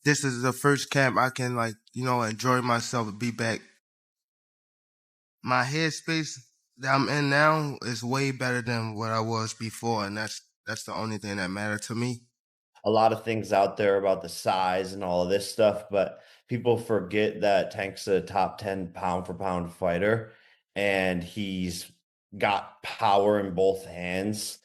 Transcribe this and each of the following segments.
this is the first camp I can enjoy myself and be back. My headspace that I'm in now is way better than what I was before, and that's the only thing that mattered to me. A lot of things out there about the size and all of this stuff, but people forget that Tank's a top 10 pound for pound fighter, and he's got power in both hands.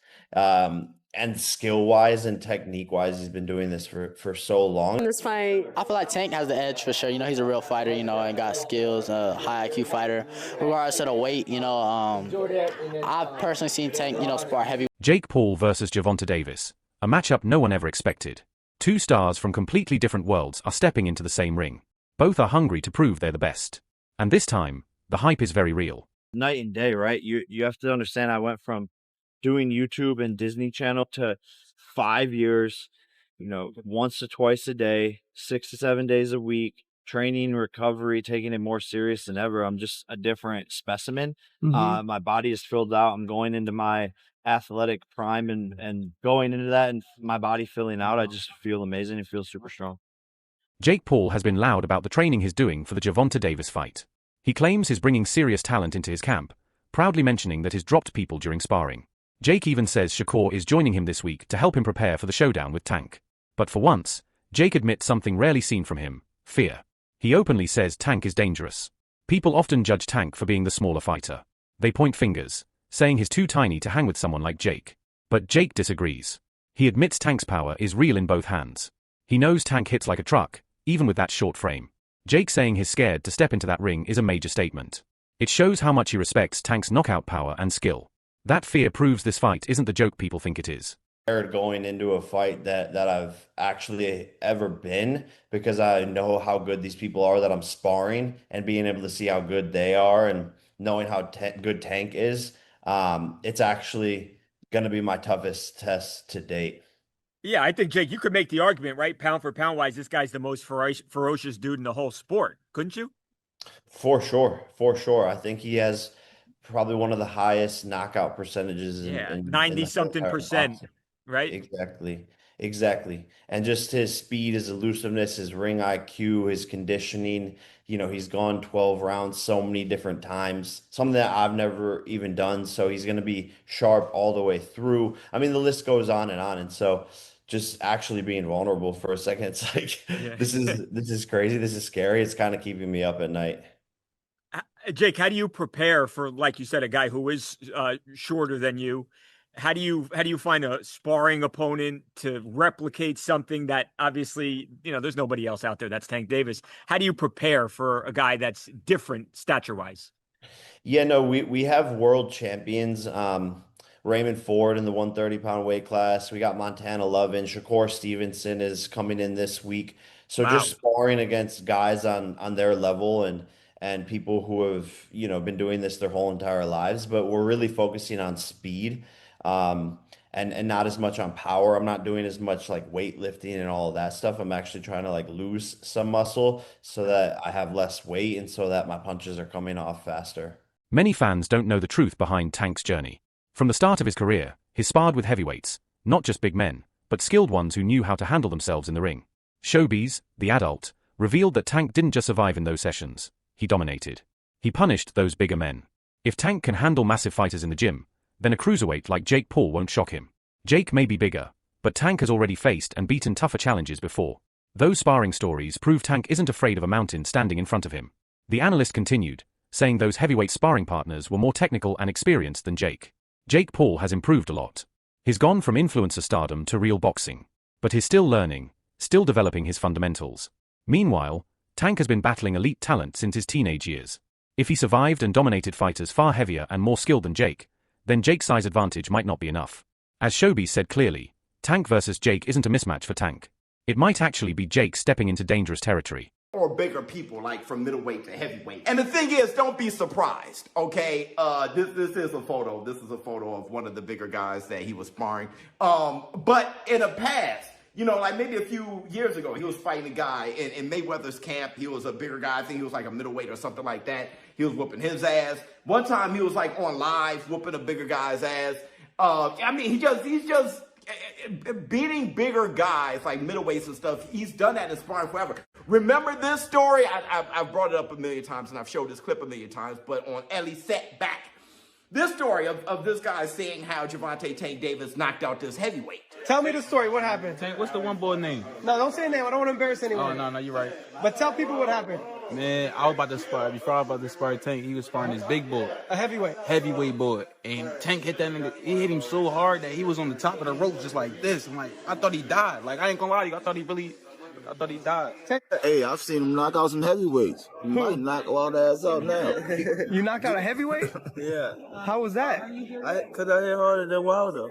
And skill wise and technique wise, he's been doing this for so long. In this fight, I feel like Tank has the edge for sure. He's a real fighter, and got skills, high IQ fighter. Regardless of the weight, I've personally seen Tank, spar heavy. Jake Paul versus Gervonta Davis, a matchup no one ever expected. Two stars from completely different worlds are stepping into the same ring. Both are hungry to prove they're the best. And this time, the hype is very real. Night and day, right? You have to understand, I went from doing YouTube and Disney Channel to 5 years, once to twice a day, 6 to 7 days a week, training, recovery, taking it more serious than ever. I'm just a different specimen. My body is filled out. I'm going into my athletic prime and going into that and my body filling out. I just feel amazing and feel super strong. Jake Paul has been loud about the training he's doing for the Gervonta Davis fight. He claims he's bringing serious talent into his camp, proudly mentioning that he's dropped people during sparring. Jake even says Shakur is joining him this week to help him prepare for the showdown with Tank. But for once, Jake admits something rarely seen from him: fear. He openly says Tank is dangerous. People often judge Tank for being the smaller fighter. They point fingers, saying he's too tiny to hang with someone like Jake. But Jake disagrees. He admits Tank's power is real in both hands. He knows Tank hits like a truck, even with that short frame. Jake saying he's scared to step into that ring is a major statement. It shows how much he respects Tank's knockout power and skill. That fear proves this fight isn't the joke people think it is. Going into a fight that I've actually ever been, because I know how good these people are that I'm sparring, and being able to see how good they are and knowing how good Tank is, it's actually going to be my toughest test to date. Yeah, I think, Jake, you could make the argument, right? Pound for pound wise, this guy's the most ferocious dude in the whole sport, couldn't you? For sure, for sure. I think he has probably one of the highest knockout percentages in 90 the something entire percent, boxing. right? Exactly. And just his speed, his elusiveness, his ring IQ, his conditioning. He's gone 12 rounds so many different times, something that I've never even done. So he's going to be sharp all the way through. I mean, the list goes on and on. And so just actually being vulnerable for a second, it's like, this is crazy. This is scary. It's kind of keeping me up at night. Jake, how do you prepare for, like you said, a guy who is shorter than you? How do you find a sparring opponent to replicate something that obviously, there's nobody else out there that's Tank Davis? How do you prepare for a guy that's different stature-wise? Yeah, no, we have world champions. Raymond Ford in the 130-pound weight class. We got Montana Lovin. Shakur Stevenson is coming in this week. So Wow. just sparring against guys on their level and people who have, been doing this their whole entire lives, but we're really focusing on speed, and not as much on power. I'm not doing as much like weightlifting and all of that stuff. I'm actually trying to like lose some muscle so that I have less weight and so that my punches are coming off faster. Many fans don't know the truth behind Tank's journey. From the start of his career, he sparred with heavyweights, not just big men, but skilled ones who knew how to handle themselves in the ring. Showbiz, the adult, revealed that Tank didn't just survive in those sessions. He dominated. He punished those bigger men. If Tank can handle massive fighters in the gym, then a cruiserweight like Jake Paul won't shock him. Jake may be bigger, but Tank has already faced and beaten tougher challenges before. Those sparring stories prove Tank isn't afraid of a mountain standing in front of him. The analyst continued, saying those heavyweight sparring partners were more technical and experienced than Jake. Jake Paul has improved a lot. He's gone from influencer stardom to real boxing. But he's still learning, still developing his fundamentals. Meanwhile, Tank has been battling elite talent since his teenage years. If he survived and dominated fighters far heavier and more skilled than Jake, then Jake's size advantage might not be enough. As Showbiz said clearly, Tank versus Jake isn't a mismatch for Tank. It might actually be Jake stepping into dangerous territory. Or bigger people, like from middleweight to heavyweight. And the thing is, don't be surprised, okay? This is a photo. This is a photo of one of the bigger guys that he was sparring. But in the past, like maybe a few years ago, he was fighting a guy in Mayweather's camp. He was a bigger guy. I think he was like a middleweight or something like that. He was whooping his ass. One time he was like on live whooping a bigger guy's ass. I mean, he's just beating bigger guys like middleweights and stuff, he's done that in sparring forever. Remember this story? I've brought it up a million times and I've showed this clip a million times, but on Ellie Set Back, this story of this guy saying how Gervonta Tank Davis knocked out this heavyweight. Tell me the story. What happened? Tank, what's the one boy name? No, don't say a name. I don't want to embarrass anyone. Oh, no, you're right. But tell people what happened. Man, I was about to spar. Before I was about to spar Tank, he was sparring this big boy. A heavyweight. Heavyweight boy. And Tank hit that nigga. He hit him so hard that he was on the top of the rope just like this. I'm like, I thought he died. Like, I ain't gonna lie to you. I thought he died. Hey, I've seen him knock out some heavyweights. He might knock all the ass out now. You knocked out a heavyweight? Yeah. How was that? Because I hit harder than Wilder.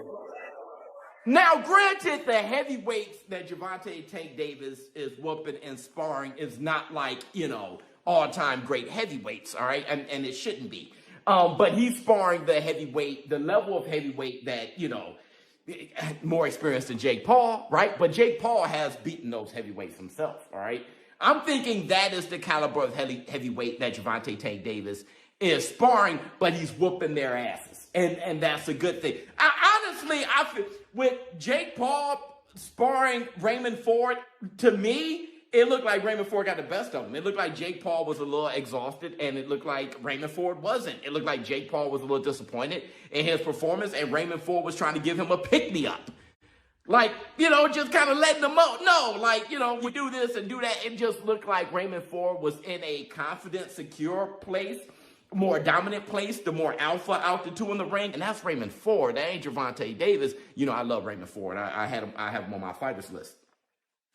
Now, granted, the heavyweights that Gervonta Tank Davis is whooping and sparring is not like, all-time great heavyweights, all right? And it shouldn't be. But he's sparring the level of heavyweight that, more experienced than Jake Paul, right? But Jake Paul has beaten those heavyweights himself, all right? I'm thinking that is the caliber of heavyweight that Gervonta Tank Davis is sparring, but he's whooping their asses. And that's a good thing. Honestly, I feel with Jake Paul sparring Raymond Ford, to me, it looked like Raymond Ford got the best of him. It looked like Jake Paul was a little exhausted, and it looked like Raymond Ford wasn't. It looked like Jake Paul was a little disappointed in his performance, and Raymond Ford was trying to give him a pick-me-up. Like, just kind of letting him out. No, we do this and do that. It just looked like Raymond Ford was in a confident, secure place, more dominant place, the more alpha out the two in the ring, and that's Raymond Ford. That ain't Gervonta Davis. I love Raymond Ford. I have him on my fighters list.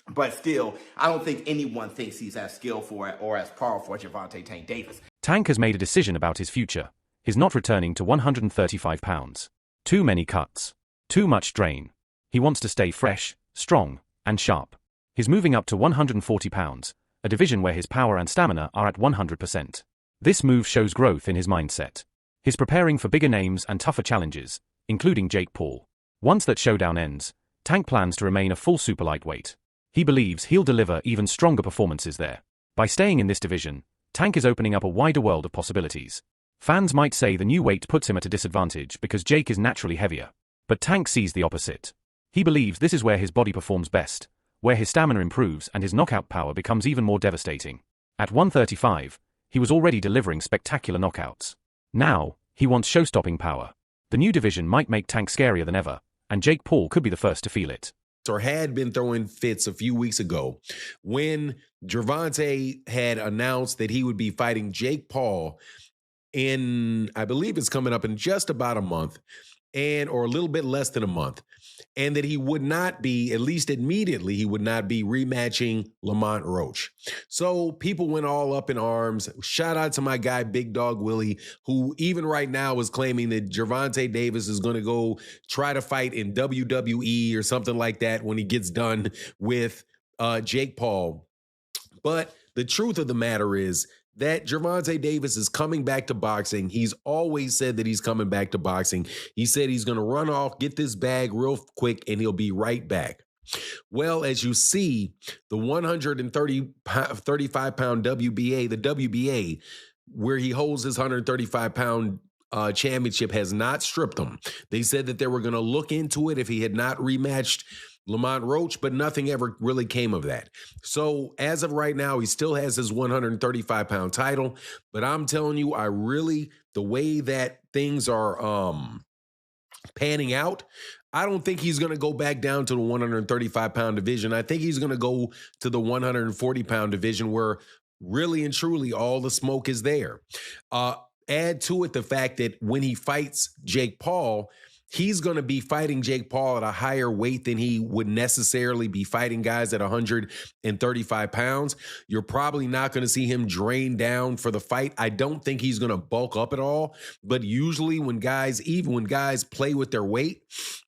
But still, I don't think anyone thinks he's as skillful or as powerful as Gervonta Tank Davis. Tank has made a decision about his future. He's not returning to 135 pounds. Too many cuts. Too much drain. He wants to stay fresh, strong, and sharp. He's moving up to 140 pounds, a division where his power and stamina are at 100%. This move shows growth in his mindset. He's preparing for bigger names and tougher challenges, including Jake Paul. Once that showdown ends, Tank plans to remain a full super lightweight. He believes he'll deliver even stronger performances there. By staying in this division, Tank is opening up a wider world of possibilities. Fans might say the new weight puts him at a disadvantage because Jake is naturally heavier. But Tank sees the opposite. He believes this is where his body performs best, where his stamina improves and his knockout power becomes even more devastating. At 135, he was already delivering spectacular knockouts. Now, he wants show-stopping power. The new division might make Tank scarier than ever, and Jake Paul could be the first to feel it. Or had been throwing fits a few weeks ago when Gervonta had announced that he would be fighting Jake Paul in, I believe it's coming up in just about a month, or a little bit less than a month, and that he would not be, at least immediately, he would not be rematching Lamont Roach. So people went all up in arms. Shout out to my guy, Big Dog Willie, who even right now is claiming that Gervonta Davis is going to go try to fight in WWE or something like that when he gets done with Jake Paul. But the truth of the matter is that Gervonta Davis is coming back to boxing. He's always said that he's coming back to boxing. He said he's going to run off, get this bag real quick, and he'll be right back. Well, as you see, the 135-pound WBA, the WBA, where he holds his 135-pound championship, has not stripped him. They said that they were going to look into it if he had not rematched Lamont Roach, but nothing ever really came of that. So as of right now, he still has his 135-pound title. But I'm telling you, the way that things are panning out, I don't think he's going to go back down to the 135-pound division. I think he's going to go to the 140-pound division where really and truly all the smoke is there. Add to it the fact that when he fights Jake Paul, he's going to be fighting Jake Paul at a higher weight than he would necessarily be fighting guys at 135 pounds. You're probably not going to see him drain down for the fight. I don't think he's going to bulk up at all. But usually when guys play with their weight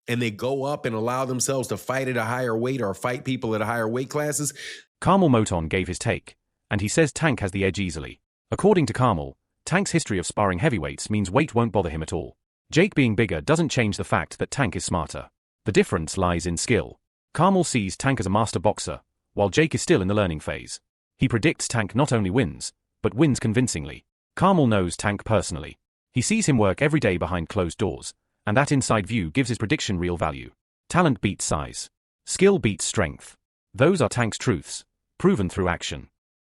and they go up and allow themselves to fight at a higher weight or fight people at a higher weight classes. Carmel Moton gave his take, and he says Tank has the edge easily. According to Carmel, Tank's history of sparring heavyweights means weight won't bother him at all. Jake being bigger doesn't change the fact that Tank is smarter. The difference lies in skill. Carmel sees Tank as a master boxer, while Jake is still in the learning phase. He predicts Tank not only wins, but wins convincingly. Carmel knows Tank personally. He sees him work every day behind closed doors, and that inside view gives his prediction real value. Talent beats size. Skill beats strength. Those are Tank's truths, proven through action.